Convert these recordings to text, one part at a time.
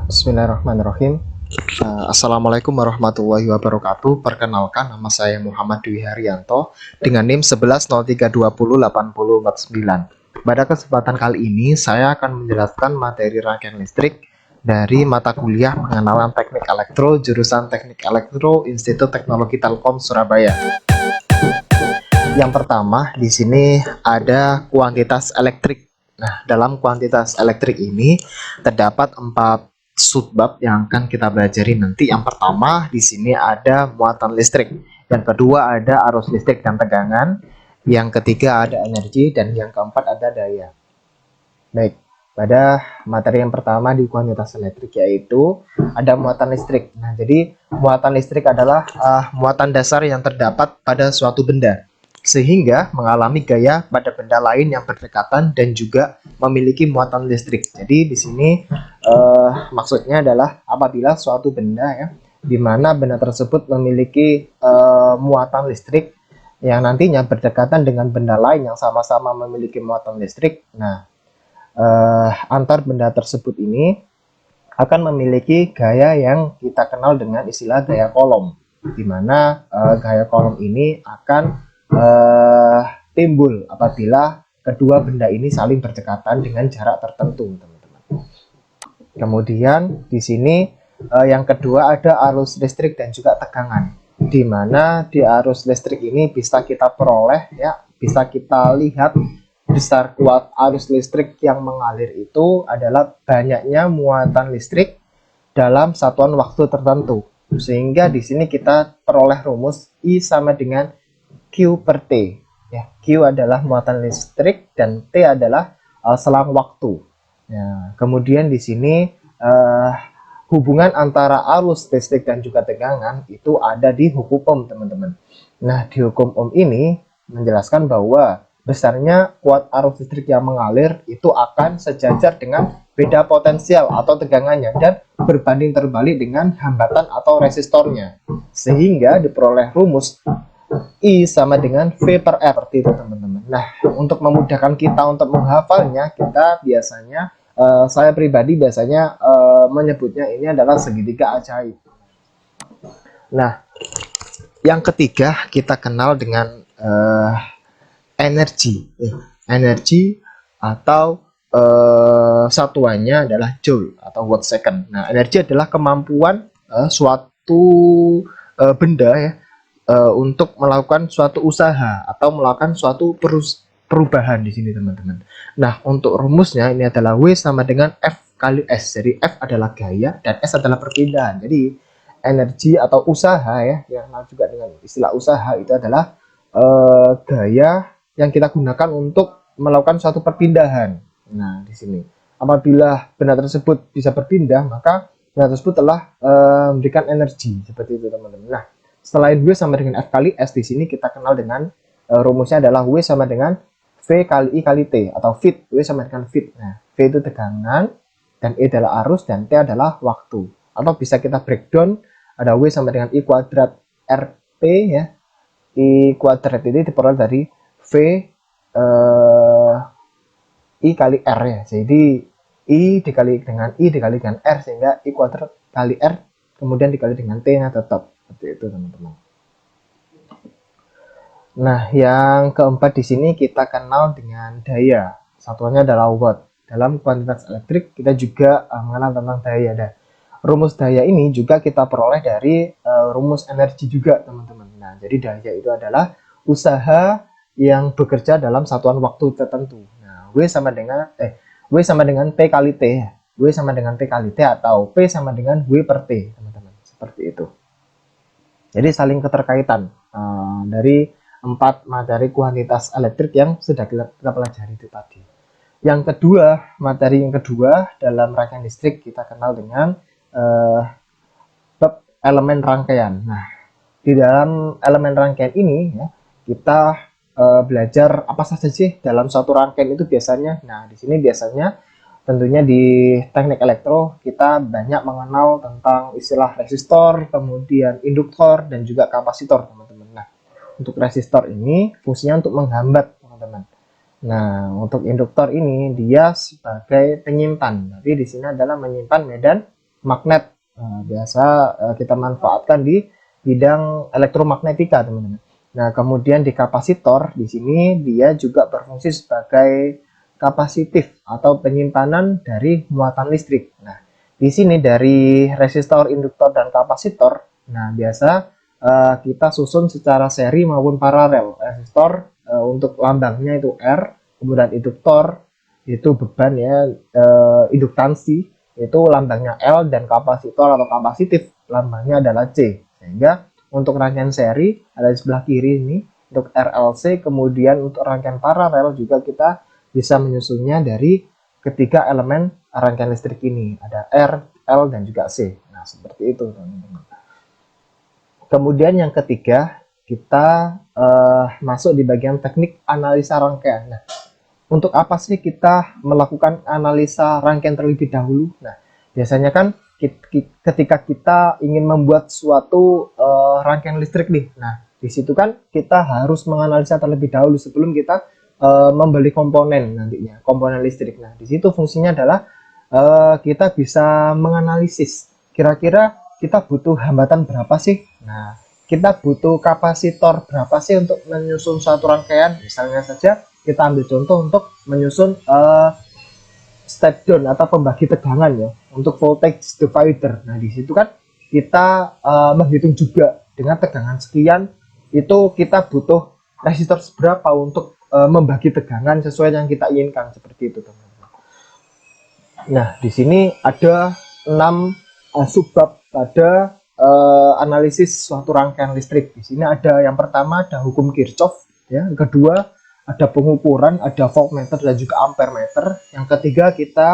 Bismillahirrahmanirrahim. Assalamualaikum warahmatullahi wabarakatuh. Perkenalkan, nama saya Muhammad Dwi Haryanto dengan NIM 1103208049. Pada kesempatan kali ini, saya akan menjelaskan materi rangkaian listrik dari mata kuliah pengenalan teknik elektro, jurusan teknik elektro, Institut Teknologi Telkom Surabaya. Yang pertama, di sini ada kuantitas elektrik. Nah, dalam kuantitas elektrik ini terdapat 4 subbab yang akan kita pelajari nanti. Yang pertama, di sini ada muatan listrik. Yang kedua ada arus listrik dan tegangan. Yang ketiga ada energi dan yang keempat ada daya. Baik, pada materi yang pertama di kuantitas elektrik yaitu ada muatan listrik. Nah, jadi muatan listrik adalah muatan dasar yang terdapat pada suatu benda sehingga mengalami gaya pada benda lain yang berdekatan dan juga memiliki muatan listrik. Jadi di sini maksudnya adalah apabila suatu benda ya, di mana benda tersebut memiliki muatan listrik yang nantinya berdekatan dengan benda lain yang sama-sama memiliki muatan listrik. Nah, antar benda tersebut ini akan memiliki gaya yang kita kenal dengan istilah gaya kolom, di mana gaya kolom ini akan timbul apabila kedua benda ini saling berdekatan dengan jarak tertentu, teman-teman. Kemudian di sini yang kedua ada arus listrik dan juga tegangan, di mana di arus listrik ini bisa kita peroleh ya, bisa kita lihat besar kuat arus listrik yang mengalir itu adalah banyaknya muatan listrik dalam satuan waktu tertentu. Sehingga di sini kita peroleh rumus I sama dengan Q per T. Ya, Q adalah muatan listrik dan T adalah selang waktu. Ya, kemudian di sini hubungan antara arus listrik dan juga tegangan itu ada di hukum Ohm, teman-teman. Nah, di hukum Ohm ini menjelaskan bahwa besarnya kuat arus listrik yang mengalir itu akan sejajar dengan beda potensial atau tegangannya dan berbanding terbalik dengan hambatan atau resistornya. Sehingga diperoleh rumus I sama dengan V per R seperti itu, teman-teman. Nah, untuk memudahkan kita untuk menghafalnya, kita biasanya saya pribadi biasanya menyebutnya ini adalah segitiga ajaib. Nah, yang ketiga kita kenal dengan energi. Energi atau satuannya adalah joule atau watt second. Nah, energi adalah kemampuan suatu benda ya untuk melakukan suatu usaha atau melakukan suatu perubahan di sini, teman-teman. Nah, untuk rumusnya ini adalah W sama dengan F kali S. Jadi F adalah gaya dan S adalah perpindahan. Jadi energi atau usaha ya, yang juga dengan istilah usaha itu adalah gaya yang kita gunakan untuk melakukan suatu perpindahan. Nah, di sini apabila benda tersebut bisa berpindah, maka benda tersebut telah memberikan energi seperti itu, teman-teman. Nah, selain W sama dengan F kali S, di sini kita kenal dengan rumusnya adalah W sama dengan V kali I kali T atau Fit. W sama dengan Fit. Nah, V itu tegangan dan E adalah arus dan T adalah waktu. Atau bisa kita breakdown, ada W sama dengan I kuadrat RT ya. I kuadrat ini diperoleh dari V I kali R ya. Jadi I dikali dengan I dikali dengan R sehingga I kuadrat kali R kemudian dikali dengan T-nya tetap. Seperti itu, teman-teman. Nah, yang keempat di sini kita kenal dengan daya. Satuannya adalah watt. Dalam kuantitas elektrik kita juga mengenal tentang daya. Dan rumus daya ini juga kita peroleh dari rumus energi juga, teman-teman. Nah, jadi daya itu adalah usaha yang bekerja dalam satuan waktu tertentu. Nah, W sama dengan P kali T. W sama dengan P kali T atau P sama dengan W per T, teman-teman. Seperti itu. Jadi saling keterkaitan dari 4 materi kuantitas elektrik yang sudah kita pelajari itu tadi. Yang kedua, materi yang kedua dalam rangkaian listrik kita kenal dengan bab elemen rangkaian. Nah, di dalam elemen rangkaian ini ya, kita belajar apa saja sih dalam suatu rangkaian itu biasanya. Nah, di sini biasanya tentunya di teknik elektro kita banyak mengenal tentang istilah resistor, kemudian induktor dan juga kapasitor, teman-teman. Nah, untuk resistor ini fungsinya untuk menghambat, teman-teman. Nah, untuk induktor ini dia sebagai penyimpan. Tapi di sini adalah menyimpan medan magnet. Nah, biasa kita manfaatkan di bidang elektromagnetika, teman-teman. Nah, kemudian di kapasitor di sini dia juga berfungsi sebagai kapasitif atau penyimpanan dari muatan listrik. Nah, di sini dari resistor, induktor, dan kapasitor, nah biasa kita susun secara seri maupun paralel. Resistor untuk lambangnya itu R, kemudian induktor itu beban ya, induktansi itu lambangnya L, dan kapasitor atau kapasitif lambangnya adalah C. Sehingga untuk rangkaian seri ada di sebelah kiri ini untuk RLC, kemudian untuk rangkaian paralel juga kita bisa menyusunnya dari ketiga elemen rangkaian listrik ini, ada R, L, dan juga C. Nah, seperti itu, teman-teman. Kemudian yang ketiga, kita masuk di bagian teknik analisa rangkaian. Nah, untuk apa sih kita melakukan analisa rangkaian terlebih dahulu? Nah, biasanya kan ketika kita ingin membuat suatu rangkaian listrik nih, nah di situ kan kita harus menganalisa terlebih dahulu sebelum kita membeli komponen nantinya, komponen listrik. Nah, di situ fungsinya adalah kita bisa menganalisis kira-kira kita butuh hambatan berapa sih. Nah, kita butuh kapasitor berapa sih untuk menyusun suatu rangkaian. Misalnya saja kita ambil contoh untuk menyusun step down atau pembagi tegangan ya untuk voltage divider. Nah, di situ kan kita menghitung juga dengan tegangan sekian itu kita butuh resistor seberapa untuk membagi tegangan sesuai yang kita inginkan, seperti itu, teman-teman. Nah, di sini ada 6 subbab pada analisis suatu rangkaian listrik. Di sini ada yang pertama ada hukum Kirchhoff, ya. Yang kedua ada pengukuran, ada voltmeter dan juga ampermeter. Yang ketiga kita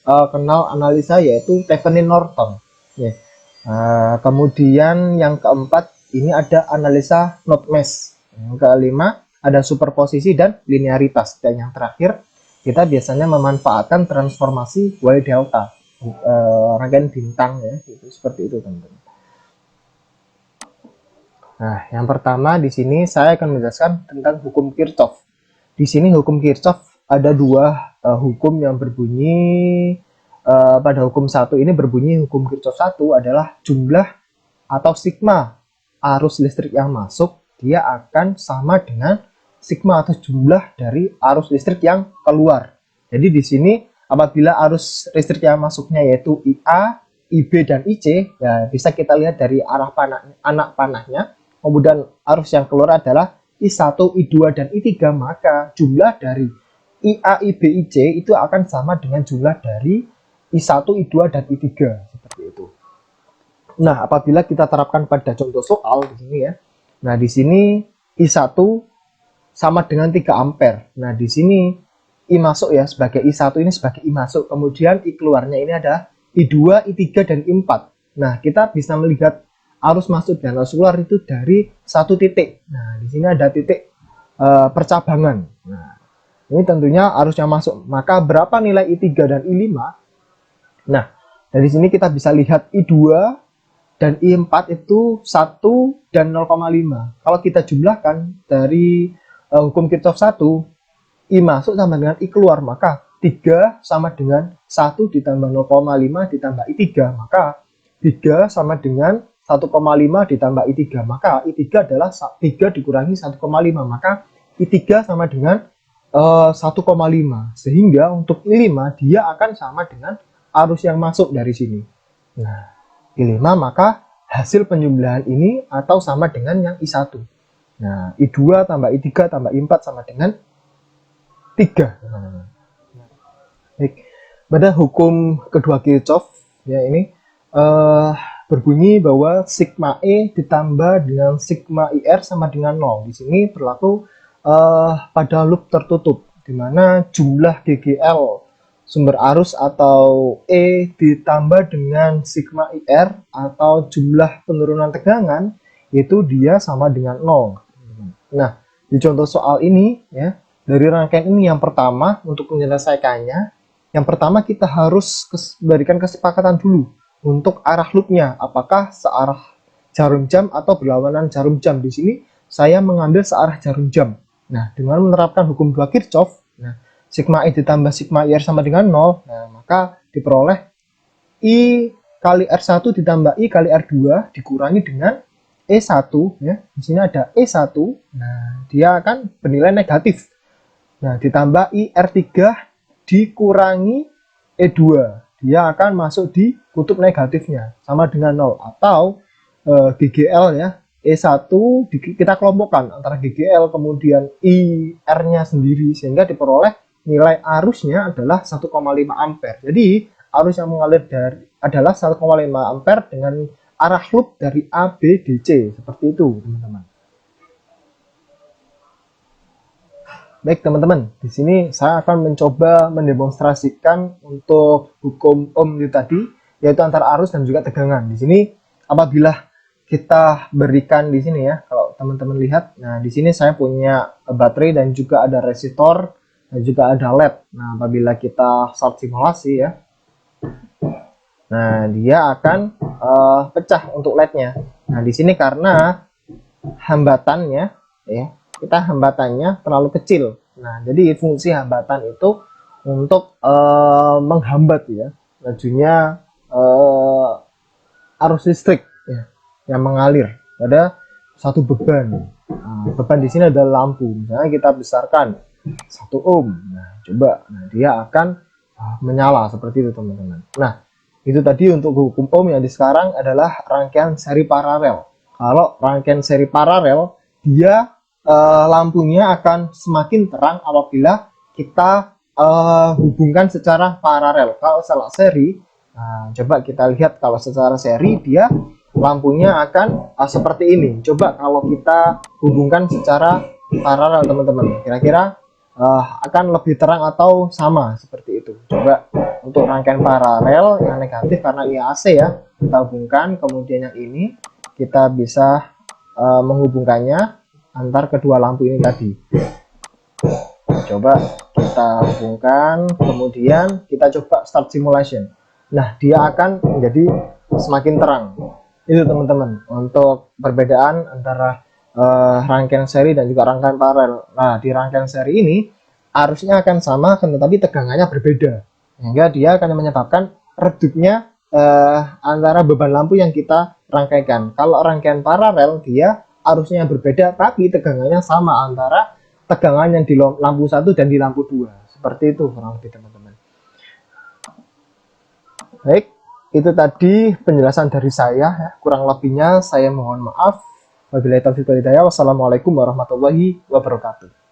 kenal analisa yaitu Thevenin Norton. Ya. Kemudian yang keempat ini ada analisa node mesh. Yang kelima ada superposisi dan linearitas. Dan yang terakhir kita biasanya memanfaatkan transformasi Y delta, rangkaian bintang ya, itu seperti itu, teman-teman. Nah, yang pertama di sini saya akan menjelaskan tentang hukum Kirchhoff. Di sini hukum Kirchhoff ada dua hukum yang berbunyi pada hukum satu ini berbunyi hukum Kirchhoff satu adalah jumlah atau sigma arus listrik yang masuk dia akan sama dengan sigma atau jumlah dari arus listrik yang keluar. Jadi di sini apabila arus listrik yang masuknya yaitu IA, IB, dan IC, ya bisa kita lihat dari arah anak panahnya. Kemudian arus yang keluar adalah I1, I2, dan I3, maka jumlah dari IA, IB, IC itu akan sama dengan jumlah dari I1, I2, dan I3, seperti itu. Nah, apabila kita terapkan pada contoh soal di sini ya. Nah, di sini I1 sama dengan 3 ampere. Nah, di sini I masuk ya sebagai I1 ini sebagai I masuk. Kemudian I keluarnya ini ada I2, I3, dan I4. Nah, kita bisa melihat arus masuk dan arus keluar itu dari satu titik. Nah, di sini ada titik percabangan. Nah, ini tentunya arus yang masuk. Maka berapa nilai I3 dan I5? Nah, dari sini kita bisa lihat I2 dan I4 itu 1 dan 0,5. Kalau kita jumlahkan dari hukum Kirchhoff 1, I masuk sama dengan I keluar, maka 3 sama dengan 1 ditambah 0,5 ditambah I3, maka 3 sama dengan 1,5 ditambah I3, maka I3 adalah 3 dikurangi 1,5, maka I3 sama dengan 1,5, sehingga untuk I5 dia akan sama dengan arus yang masuk dari sini. Nah, I5 maka hasil penjumlahan ini atau sama dengan yang I1. Nah, I2 tambah I3 tambah I4 sama dengan 3. Baik. Pada hukum kedua Kirchhoff ya ini berbunyi bahwa sigma E ditambah dengan sigma IR sama dengan 0. Di sini berlaku pada loop tertutup di mana jumlah GGL sumber arus atau E ditambah dengan sigma IR atau jumlah penurunan tegangan itu dia sama dengan 0. Nah, di contoh soal ini ya, dari rangkaian ini yang pertama untuk menyelesaikannya, yang pertama kita harus berikan kesepakatan dulu untuk arah loopnya, apakah searah jarum jam atau berlawanan jarum jam. Di sini saya mengambil searah jarum jam. Nah, dengan menerapkan hukum 2 Kirchhoff, nah, sigma E ditambah sigma IR sama dengan 0, nah, maka diperoleh I kali R1 ditambah I kali R2 dikurangi dengan E1 ya. Di sini ada E1. Nah, dia akan bernilai negatif. Nah, ditambah I R3 dikurangi E2. Dia akan masuk di kutub negatifnya sama dengan 0 atau GGL ya. E1 kita kelompokkan antara GGL kemudian IR-nya sendiri sehingga diperoleh nilai arusnya adalah 1,5 ampere. Jadi arus yang mengalir adalah 1,5 ampere dengan arah loop dari A, B, D, C. Seperti itu, teman-teman. Baik, teman-teman. Di sini saya akan mencoba mendemonstrasikan untuk hukum Ohm itu tadi, yaitu antara arus dan juga tegangan. Di sini apabila kita berikan di sini ya, kalau teman-teman lihat, nah di sini saya punya baterai dan juga ada resistor dan juga ada LED. Nah, apabila kita start simulasi ya, nah dia akan pecah untuk LED-nya. Nah, di sini karena hambatannya ya, hambatannya terlalu kecil. Nah, jadi fungsi hambatan itu untuk menghambat ya lajunya arus listrik ya, yang mengalir pada satu beban. Nah, beban di sini adalah lampu. Misalnya kita besarkan 1 ohm. Nah, coba, nah dia akan menyala seperti itu, teman-teman. Nah, itu tadi untuk hukum Ohm yang di sekarang adalah rangkaian seri paralel. Kalau rangkaian seri paralel, dia lampunya akan semakin terang apabila kita hubungkan secara paralel. Kalau salah seri, nah, coba kita lihat kalau secara seri dia lampunya akan seperti ini. Coba kalau kita hubungkan secara paralel, teman-teman, kira-kira akan lebih terang atau sama seperti itu. Coba untuk rangkaian paralel yang negatif karena ini AC ya, kita hubungkan, kemudian yang ini kita bisa menghubungkannya antar kedua lampu ini tadi. Coba kita hubungkan, kemudian kita coba start simulation. Nah, dia akan menjadi semakin terang. Itu, teman-teman, untuk perbedaan antara rangkaian seri dan juga rangkaian paralel. Nah, di rangkaian seri ini arusnya akan sama, tetapi tegangannya berbeda, sehingga dia akan menyebabkan redupnya antara beban lampu yang kita rangkaikan. Kalau rangkaian paralel dia arusnya berbeda, tapi tegangannya sama antara tegangan yang di lampu 1 dan di lampu 2. Seperti itu kurang lebih, teman-teman. Baik, itu tadi penjelasan dari saya ya. Kurang lebihnya saya mohon maaf. Wabillahi taufiq wal hidayah. Wassalamualaikum warahmatullahi wabarakatuh.